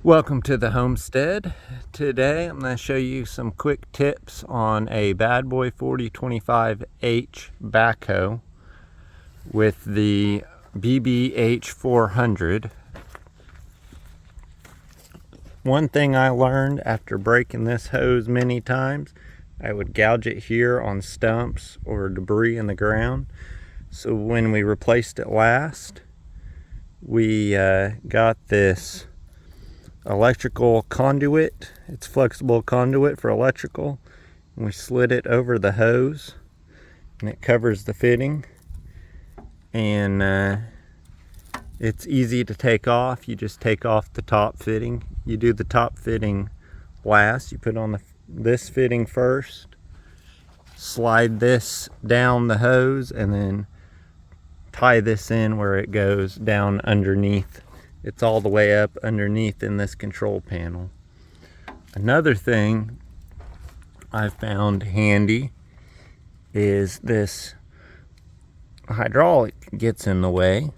Welcome to the homestead. Today I'm going to show you some quick tips on a Badboy 4025H backhoe with the BBH 400. One thing I learned after breaking this hose many times, I would gouge it here on stumps or debris in the ground. So when we replaced it last, we got this electrical conduit. It's flexible conduit for electrical, and we slid it over the hose and it covers the fitting, and it's easy to take off. You just take off the top fitting. You do the top fitting last. You put on this fitting first, slide this down the hose, and then tie this in where it goes down underneath. It's all the way up underneath in this control panel. Another thing I found handy is this hydraulic gets in the way.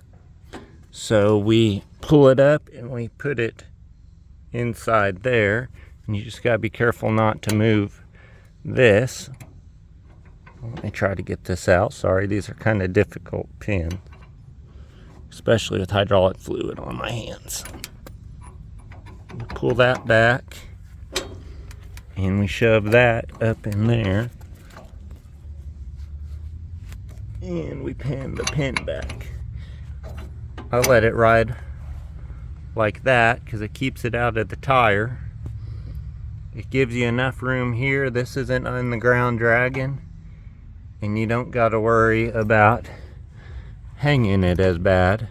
So we pull it up and we put it inside there. And you just gotta be careful not to move this. Let me try to get this out. Sorry, these are kind of difficult pins, especially with hydraulic fluid on my hands. Pull that back and we shove that up in there, and we pin the pin back. I let it ride like that because it keeps it out of the tire. It gives you enough room here. This isn't on the ground dragging, and you don't got to worry about hanging it as bad.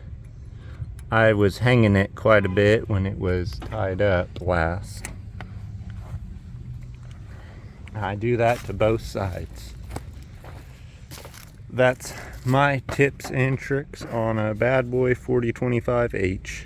I was hanging it quite a bit when it was tied up last. I do that to both sides. That's my tips and tricks on a Badboy 4025H.